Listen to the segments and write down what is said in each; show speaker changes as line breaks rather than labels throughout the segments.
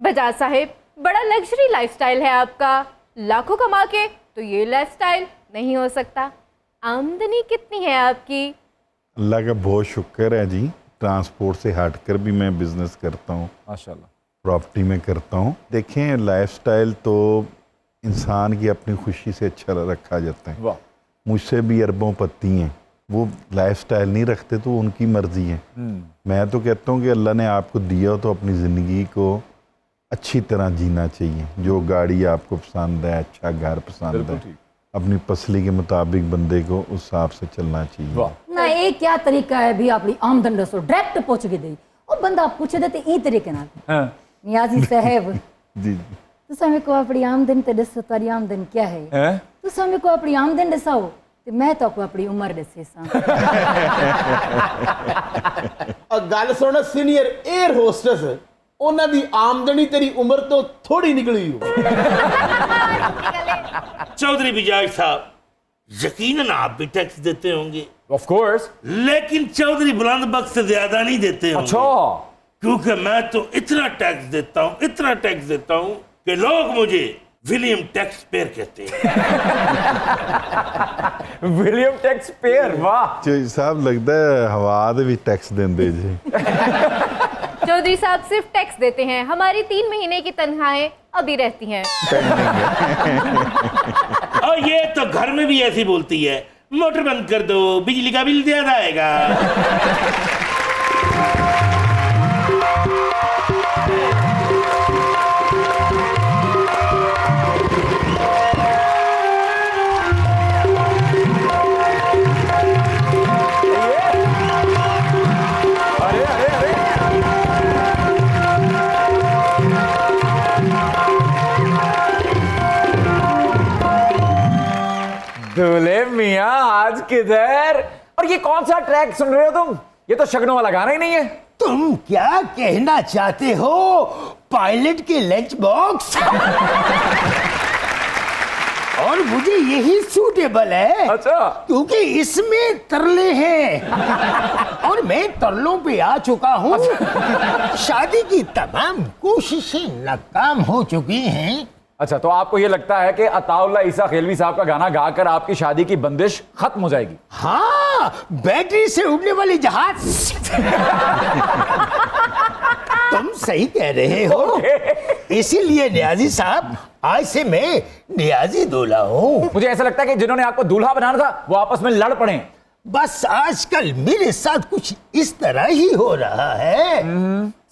बजाज साहिब, बड़ा luxury lifestyle है आपका, लाखों कमा के तो ये लाइफस्टाइल नहीं हो सकता। आमदनी कितनी है आपकी?
अल्लाह का बहुत शुक्र है जी, ट्रांसपोर्ट से हटकर भी मैं बिजनेस करता हूँ, माशाल्लाह, प्रॉपर्टी में करता हूँ। देखें, लाइफस्टाइल तो इंसान की अपनी खुशी से अच्छा रखा जाता है। वाह, मुझसे भी अरबों पति हैं, वो लाइफस्टाइल नहीं रखते तो उनकी मर्जी है। मैं तो कहता हूँ कि अल्लाह ने आपको दिया हो तो अपनी ज़िंदगी को अच्छी तरह जीना चाहिए। जो गाड़ी आपको पसंद है, अच्छा घर पसंद है, अपनी पसली के मुताबिक बंदे को उस हिसाब से चलना चाहिए।
ना ये क्या तरीका है भी अपनी आमदन दसो, डायरेक्ट पूछ के दे और बंदा पूछ दे ते ई तरीके नाल। नियाजी साहब
जी,
तुसा मेरे को अपनी आमदन ते दसो, तारी आमदन क्या है? तुसा मेरे को अपनी आमदन दसाओ ते मैं तो आपको अपनी उम्र दसे सा।
गल सुन, सीनियर एयर होस्टेस, उन्हां दी आमदनी तेरी उम्र तो थोड़ी निकली हो।
चौधरी बिजाज साहब, यकीनन आप भी टैक्स देते होंगे।
ऑफ कोर्स,
लेकिन चौधरी बुलंद बख्श से ज्यादा नहीं देते होंगे।
अच्छा,
क्योंकि मैं तो इतना टैक्स देता हूँ, इतना टैक्स देता हूँ कि लोग मुझे विलियम टैक्स पेयर कहते हैं।
विलियम टैक्स पेयर, वाह
साहब, लगता है हवा दे भी टैक्स देंदे जी।
चौधरी साहब सिर्फ टैक्स देते हैं, हमारी 3 महीने की तनख्वाहें अभी रहती हैं।
और ये तो घर में भी ऐसी बोलती है, मोटर बंद कर दो, बिजली का बिल ज्यादा आएगा।
दूल्हे मियां आज किधर? और ये कौन सा ट्रैक सुन रहे हो तुम? ये तो शगनों वाला गाना ही नहीं है।
तुम क्या कहना चाहते हो? पायलट के लंच बॉक्स। और मुझे यही सूटेबल है।
अच्छा,
क्योंकि इसमें तरले हैं और मैं तरलों पे आ चुका हूँ। शादी की तमाम कोशिशें नाकाम हो चुकी हैं।
अच्छा, तो आपको ये लगता है कि अताउल्लाह ईसा खेलवी साहब का गाना गाकर आपकी शादी की बंदिश खत्म हो जाएगी?
हाँ, बैटरी से उड़ने वाली जहाज। तुम सही कह रहे हो। इसीलिए नियाजी साहब, आज से मैं नियाजी दूल्हा हूँ।
मुझे ऐसा लगता है कि जिन्होंने आपको दूल्हा बनाना था वो आपस में लड़ पड़े।
बस आजकल मेरे साथ कुछ इस तरह ही हो रहा है।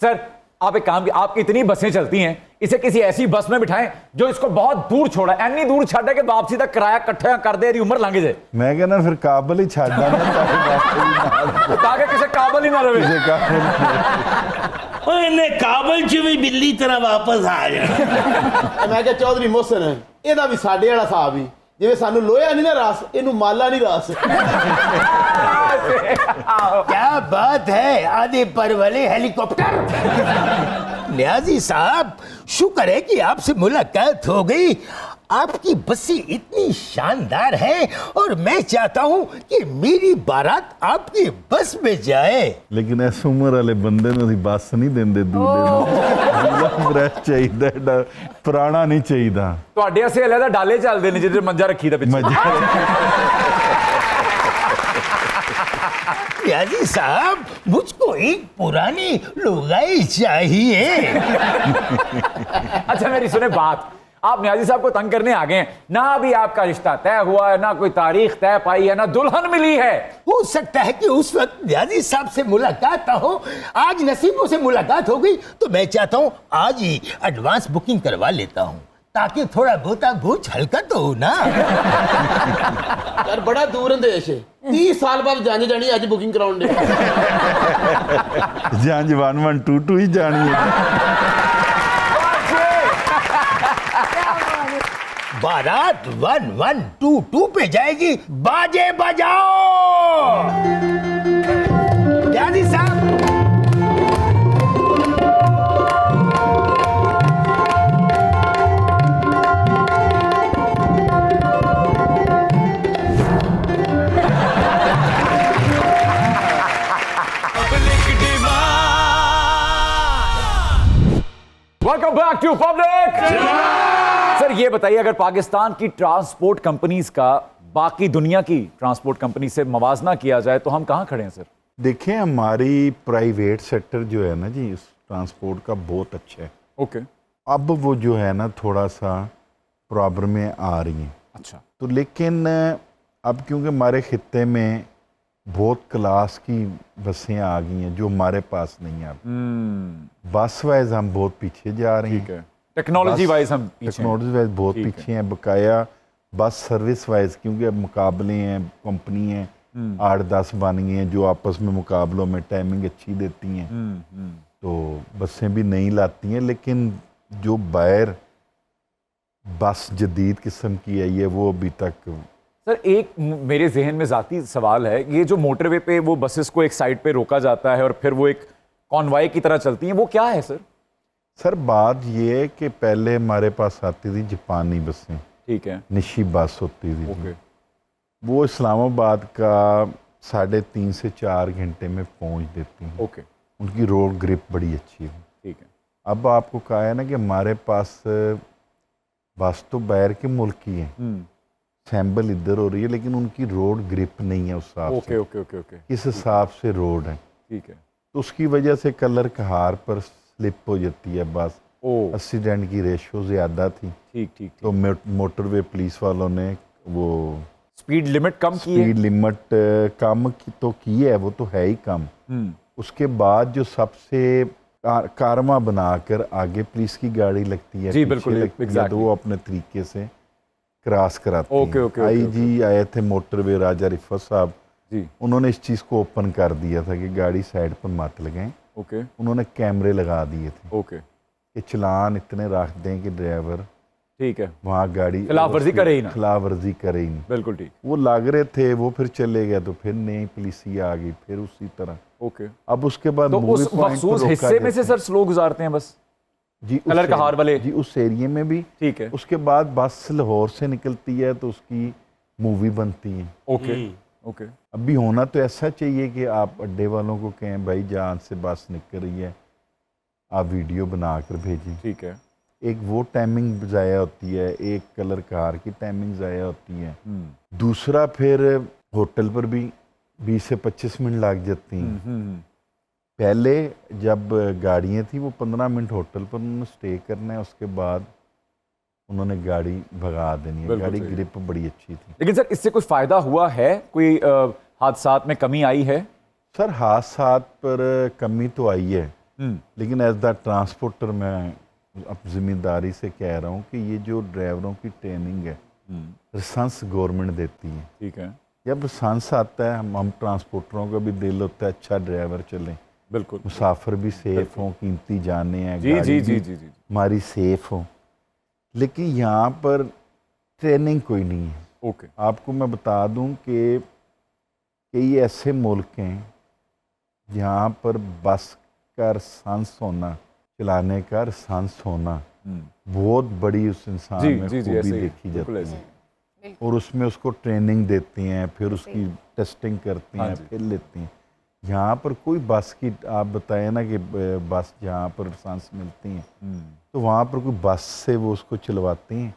सर, आप एक काम, आपकी इतनी बसें चलती हैं, इसे किसी ऐसी बस में बिठाएं जो इसको बहुत दूर छोड़ा, इतनी दूर छाड़ा कि वापसी तक किराया इकट्ठा कर दे, उम्र लंघ जाए।
मैं कहना फिर काबल ही छाड़ देना
ताकि किसी काबल ही ना रहे।
इन्हें काबल च भी बिल्ली तरह वापस आ जाए।
मैं क्या चौधरी मोहसिन, ਇਹਦਾ ਵੀ ਸਾਡੇ ਵਾਲਾ ਹਿਸਾਬ ਹੀ, ਜਿਵੇਂ ਸਾਨੂੰ ਲੋਹਾ नहीं ना रास, ਇਹਨੂੰ माला नहीं रास। क्या बात है, आधे पर वाले हेलीकॉप्टर। नियाजी साहब, शुक्र है कि आपसे मुलाकात हो गई। आपकी बसें इतनी शानदार है और मैं चाहता हूँ कि मेरी बारात आपकी बस में जाए।
लेकिन इस उम्र वाले बंदे ने बस नहीं देंदे दूल्हे फ्रेश चाहिए, पुराना नहीं चाहिए।
ਤੁਹਾਡੇ ਅਸੇ ਅਲੱਗਾ ਡਾਲੇ ਚੱਲਦੇ ਨੇ ਜਿੱਥੇ ਮੰਜਾ ਰੱਖੀ ਦਾ ਪਿੱਛੇ।
नियाजी साहब, मुझको एक पुरानी लुगाई चाहिए।
अच्छा, मेरी सुने बात, आप नियाजी साहब को तंग करने आ गए हैं। ना अभी आपका रिश्ता तय हुआ है, ना कोई तारीख तय पाई है, ना दुल्हन मिली है।
हो सकता है कि उस वक्त नियाजी साहब से मुलाकात ना हो। आज नसीबों से मुलाकात हो गई तो मैं चाहता हूँ आज ही एडवांस बुकिंग करवा लेता हूँ, ताकि थोड़ा बहुता बोझ हल्का तो हो ना। यार बड़ा दूर देश है, 30 साल बाद जाने जानी आज बुकिंग कराउन दे।
जांज 1122 ही जानी है।
बारात 1122 पे जाएगी, बाजे बजाओ। नियाजी साहब,
welcome back to public. Sir ये बताइए, अगर पाकिस्तान की ट्रांसपोर्ट कंपनीज का बाकी दुनिया की ट्रांसपोर्ट कंपनी से मवाजना किया जाए तो हम कहां खड़े हैं सर?
देखें, हमारी प्राइवेट सेक्टर जो है ना जी, इस ट्रांसपोर्ट का बहुत अच्छा है।
ओके।
अब वो जो है ना थोड़ा सा प्रॉब्लमें आ रही हैं।
अच्छा।
तो लेकिन अब क्योंकि हमारे खित्ते में बहुत क्लास की बसें आ गई हैं जो हमारे पास नहीं है। बस वाइज हम बहुत पीछे जा रहे हैं।
ठीक है। टेक्नोलॉजी वाइज हम पीछे हैं।
टेक्नोलॉजी वाइज बहुत
ठीक है।
पीछे हैं। बकाया बस सर्विस वाइज क्योंकि अब मुकाबले हैं, कंपनी हैं 8-10 बन गई हैं जो आपस में मुकाबलों में टाइमिंग अच्छी देती हैं, तो बसें भी नहीं लाती हैं। लेकिन जो बाहर बस जदीद किस्म की आई है वो अभी तक।
सर एक मेरे जहन में ज़ाती सवाल है, ये जो मोटरवे पे वो बसेस को एक साइड पे रोका जाता है और फिर वो एक कॉन्वॉय की तरह चलती हैं, वो क्या है सर?
सर बात ये है कि पहले हमारे पास आती थी जापानी बसें।
ठीक है।
निशी बस होती थी।
ओके।
वो इस्लामाबाद का 3.5 से 4 घंटे में पहुंच देती हैं।
ओके।
उनकी रोड ग्रिप बड़ी अच्छी है।
ठीक है।
अब आपको कहा है ना कि हमारे पास बस तो बाहर के मुल्क की है, सैम्बल इधर हो रही है, लेकिन उनकी रोड ग्रिप नहीं है उस हिसाब
ओके
से।
Okay okay okay.
किस हिसाब से रोड है,
ठीक है।
तो उसकी वजह से कलर कहार पर स्लिप हो जाती है बस।
ओ
एक्सीडेंट की रेशो ज़्यादा थी,
ठीक ठीक।
तो मोटरवे पुलिस वालों ने वो
स्पीड लिमिट कम की है।
स्पीड लिमिट कम की तो की है, वो तो है ही कम। उसके बाद जो सबसे कारवा बनाकर आगे पुलिस की गाड़ी लगती है,
जी,
पीछे
बिल्कुल,
लगती है,
exactly।
तो वो अपने तरीके से क्रॉस कराते
ओके,
हैं।
ओके, ओके,
आईजी आए थे मोटरवे राजा रिफत साहब
जी।
उन्होंने इस चीज़ को ओपन कर दिया था कि गाड़ी साइड पर मत लगाएं।
ओके
उन्होंने कैमरे लगा दिए थे
ओके।
कि चलान इतने रख दें कि ड्राइवर
ठीक है।
वहाँ गाड़ी
खिलाफ वर्जी करे ही ना।
खिलाफ वर्जी करे ही नहीं।
बिल्कुल ठीक।
वो लग रहे थे, वो फिर चले गए, तो फिर नई पुलिस ही आ गई, फिर उसी तरह।
ओके।
अब उसके बाद
तो
मूवी
उस
पॉइंट पर
मखसूस
रोका
हिस्से में
जाता
से
है।
सर स्लो गुजारते हैं बस?
जी उस
कलर कहार वाले?
जी उस एरिया में भी।
ठीक है।
उसके बाद बस लाहौर से निकलती है तो उसकी मूवी बनती है।
Okay okay.
अभी होना तो ऐसा चाहिए कि आप अड्डे वालों को कहें भाई जहाँ से बस निकल रही है आप वीडियो बना कर भेजें।
ठीक है।
एक वो टाइमिंग ज़ाया होती है, एक कलर कार की टाइमिंग ज़ाया होती है, दूसरा फिर होटल पर भी 20 से 25 मिनट लग जाती हैं। पहले जब गाड़ियाँ थी वो 15 मिनट होटल पर उन्होंने स्टे करना है, उसके बाद उन्होंने गाड़ी भगा देनी है।
बिल्कुल
गाड़ी
सही।
ग्रिप बड़ी अच्छी थी।
लेकिन सर इससे कुछ फायदा हुआ है? कोई हादसात में कमी आई है?
सर हादसात पर कमी तो आई है, लेकिन एज द ट्रांसपोर्टर मैं अब जिम्मेदारी से कह रहा हूँ कि ये जो ड्राइवरों की ट्रेनिंग है लाइसेंस गवर्नमेंट देती है।
ठीक है।
जब लाइसेंस आता है हम ट्रांसपोर्टरों का भी दिल होता है अच्छा ड्राइवर चले,
बिल्कुल।
मुसाफिर भी सेफ हों, कीमती जाने हैं,
जी
गाड़ी
जी जी
भी
जी जी।
हमारी सेफ हो। लेकिन यहाँ पर ट्रेनिंग कोई नहीं है।
ओके।
आपको मैं बता दूं कि कई ऐसे मुल्क हैं जहाँ पर बस का लाइसेंस होना, चलाने का लाइसेंस होना बहुत बड़ी उस इंसान
जी
में
जी जी
खूबी
ऐसे ही,
देखी
बिल्कुल
जाती
ऐसे
है।
ही।
और उसमें उसको ट्रेनिंग देती हैं, फिर उसकी टेस्टिंग करती
हाँ
हैं,
जी।
फिर लेती हैं। यहाँ पर कोई बस की आप बताएं ना कि बस जहाँ पर लाइसेंस मिलती हैं तो वहाँ पर कोई बस से वो उसको चलवाते हैं,